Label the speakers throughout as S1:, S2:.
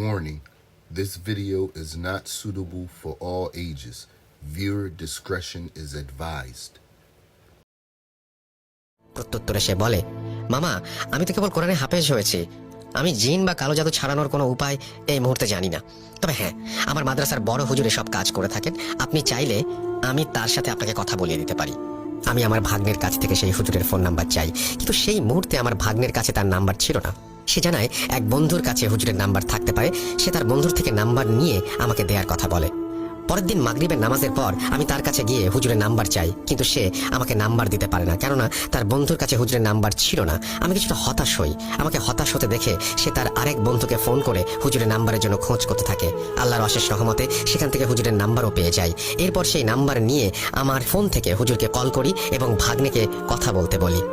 S1: Warning, this video is not suitable for all ages. Viewer discretion is advised.
S2: প্রত্যুত্তরে সে বলে, মামা, আমি তো কেবল কোরআনে হাফেজ হয়েছি। আমি জিন বা কালো জাদু ছাড়ানোর কোনো উপায় এই মুহূর্তে জানি না। তবে হ্যাঁ, আমার মাদ্রাসার বড় হুজুর সব কাজ করে থাকেন। আপনি চাইলে আমি তার সাথে আপনাকে কথা বলিয়ে দিতে পারি। আমি আমার ভাগ্নের কাছ থেকে সেই হুজুরের ফোন নাম্বার চাই, কিন্তু সেই মুহূর্তে আমার ভাগ্নের কাছে তার নাম্বার ছিল না। সে জানায় এক বন্ধুর কাছে হুজুরের নাম্বার থাকতে পারে। সে তার বন্ধুর থেকে নাম্বার নিয়ে আমাকে দেওয়ার কথা বলে। পরের দিন মাগরিবের নামাজের পর আমি তার কাছে গিয়ে হুজুরের নাম্বার চাই, কিন্তু সে আমাকে নাম্বার দিতে পারে না, কেননা তার বন্ধুর কাছে হুজুরের নাম্বার ছিল না। আমি কিছুটা হতাশ হই। আমাকে হতাশ হতে দেখে সে তার আরেক বন্ধুকে ফোন করে হুজুরের নাম্বারের জন্য খোঁজ করতে থাকে। আল্লাহর অশেষ রহমতে সেখান থেকে হুজুরের নাম্বারও পেয়ে যায়। এরপর সেই নাম্বার নিয়ে আমার ফোন থেকে হুজুরকে কল করি এবং ভাগ্নেকে কথা বলতে বলি।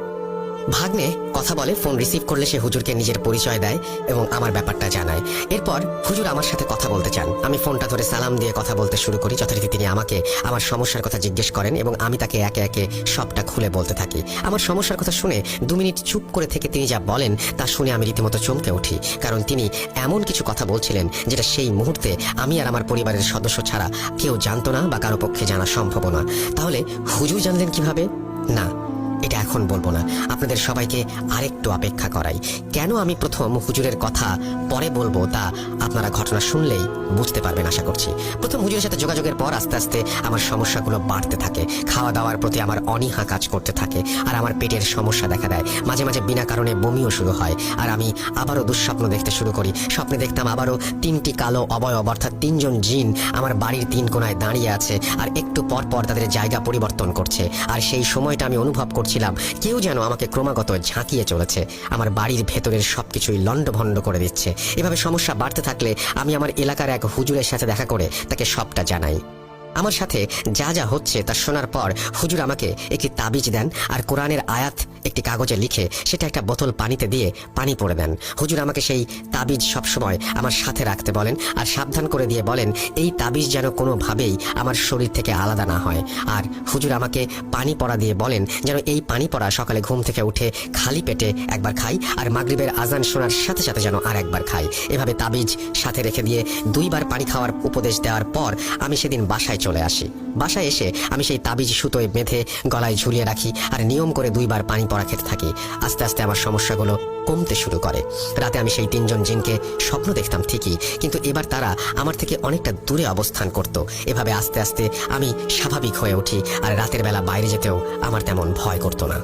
S2: ভাগ্নে কথা বলে। ফোন রিসিভ করলে সে হুজুরকে নিজের পরিচয় দেয় এবং আমার ব্যাপারটা জানায়। এরপর হুজুর আমার সাথে কথা বলতে চান। আমি ফোনটা ধরে সালাম দিয়ে কথা বলতে শুরু করি। যথারীতি তিনি আমাকে আমার সমস্যার কথা জিজ্ঞেস করেন এবং আমি তাকে একে একে সবটা খুলে বলতে থাকি। আমার সমস্যার কথা শুনে 2 মিনিট চুপ করে থেকে তিনি যা বলেন তা শুনে আমি রীতিমতো চমকে উঠি, কারণ তিনি এমন কিছু কথা বলছিলেন যেটা সেই মুহূর্তে আমি আর আমার পরিবারের সদস্য ছাড়া কেউ জানতো না বা কারো পক্ষে জানা সম্ভব না। তাহলে হুজুর জানলেন কিভাবে? না, এটা এখন বলবো না। আপনাদের সবাইকে আরেকটু অপেক্ষা করাই। কেন আমি প্রথম হুজুরের কথা পরে বলবো তা আপনারা ঘটনা শুনলেই বুঝতে পারবেন আশা করছি। প্রথম হুজুরের সাথে যোগাযোগের পর আস্তে আস্তে আমার সমস্যাগুলো বাড়তে থাকে। খাওয়া দাওয়ার প্রতি আমার অনীহা কাজ করতে থাকে আর আমার পেটের সমস্যা দেখা দেয়। মাঝে মাঝে বিনা কারণে বমিও শুরু হয় আর আমি আবারও দুঃস্বপ্ন দেখতে শুরু করি। স্বপ্নে দেখতাম আবারও 3টি কালো অবয়ব অর্থাৎ 3 জন জিন আমার বাড়ির 3 কোণায় দাঁড়িয়ে আছে আর একটু পর পর তাদের জায়গা পরিবর্তন করছে। আর সেই সময়টা আমি অনুভব করছিলাম কেউ যেন আমাকে ক্রমাগত ঝাঁকিয়ে চলেছে, আমার বাড়ির ভেতরের সবকিছুই লন্ডভন্ড করে দিচ্ছে। এভাবে সমস্যা বাড়তে থাকলে আমি আমার এলাকার এক হুজুরের সাথে দেখা করে তাকে সবটা জানাই। আমার সাথে যা যা হচ্ছে তা শোনার পর হুজুর আমাকে একটি তাবিজ দেন আর কোরআনের আয়াত একটি কাগজে লিখে সেটা একটা বোতল পানিতে দিয়ে পানি পড়ে দেন। হুজুর আমাকে সেই তাবিজ সবসময় আমার সাথে রাখতে বলেন আর সাবধান করে দিয়ে বলেন এই তাবিজ যেন কোনোভাবেই আমার শরীর থেকে আলাদা না হয়। আর হুজুর আমাকে পানি পড়া দিয়ে বলেন যেন এই পানি পড়া সকালে ঘুম থেকে উঠে খালি পেটে একবার খাই আর মাগরিবের আজান শোনার সাথে সাথে যেন আর একবার খাই। এভাবে তাবিজ সাথে রেখে দিয়ে 2 বার পানি খাওয়ার উপদেশ দেওয়ার পর আমি সেদিন বাসায় চলে আসি। বাসায় এসে আমি সেই তাবিজ সুতোয় বেঁধে গলায় ঝুলিয়ে রাখি আর নিয়ম করে 2 বার পানি পড়া খেতে থাকি। আস্তে আস্তে আমার সমস্যাগুলো কমতে শুরু করে। রাতে আমি সেই 3 জন জিনকে স্বপ্ন দেখতাম ঠিকই, কিন্তু এবার তারা আমার থেকে অনেকটা দূরে অবস্থান করত। এভাবে আস্তে আস্তে আমি স্বাভাবিক হয়ে উঠি আর রাতের বেলা বাইরে যেতেও আমার তেমন ভয় করতো না।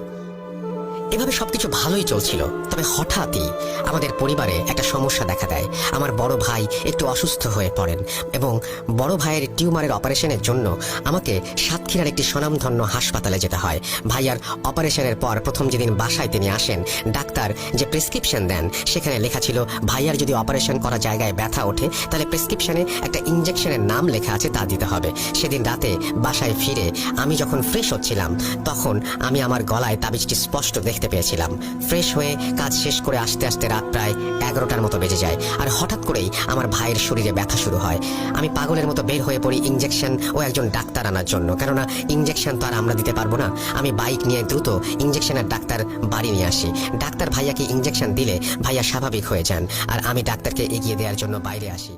S2: এভাবে সবকিছু ভালোই চলছিল, তবে হঠাৎই আমাদের পরিবারে একটা সমস্যা দেখা দেয়। আমার বড় ভাই একটু অসুস্থ হয়ে পড়েন এবং বড় ভাইয়ের টিউমারের অপারেশনের জন্য আমাকে সাতক্ষীরার একটি স্বনামধন্য হাসপাতালে যেতে হয়। ভাইয়ার অপারেশনের পর প্রথম যেদিন বাসায় তিনি আসেন, ডাক্তার যে প্রেসক্রিপশন দেন সেখানে লেখা ছিল ভাইয়ার যদি অপারেশন করা জায়গায় ব্যথা ওঠে তাহলে প্রেসক্রিপশনে একটা ইঞ্জেকশনের নাম লেখা আছে তা দিতে হবে। সেদিন রাতে বাসায় ফিরে আমি যখন ফ্রেশ হচ্ছিলাম তখন আমি আমার গলায় তাবিজটি স্পষ্ট দেখতে পেয়েছিলাম। ফ্রেশ হয়ে কাজ শেষ করে আসতে আসতে রাত প্রায় 11টার মতো বেজে যায় আর হঠাৎ করেই আমার ভাইয়ের শরীরে ব্যথা শুরু হয়। আমি পাগলের মতো বের হয়ে পড়ি ইঞ্জেকশন ও একজন ডাক্তার আনার জন্য, কেননা ইঞ্জেকশন তো আর আমরা দিতে পারবো না। আমি বাইক নিয়ে দ্রুত ইঞ্জেকশনের ডাক্তার বাড়ি নিয়ে আসি। ডাক্তার ভাইয়াকে ইঞ্জেকশন দিলে ভাইয়া স্বাভাবিক হয়ে যান আর আমি ডাক্তারকে এগিয়ে দেওয়ার জন্য বাইরে আসি।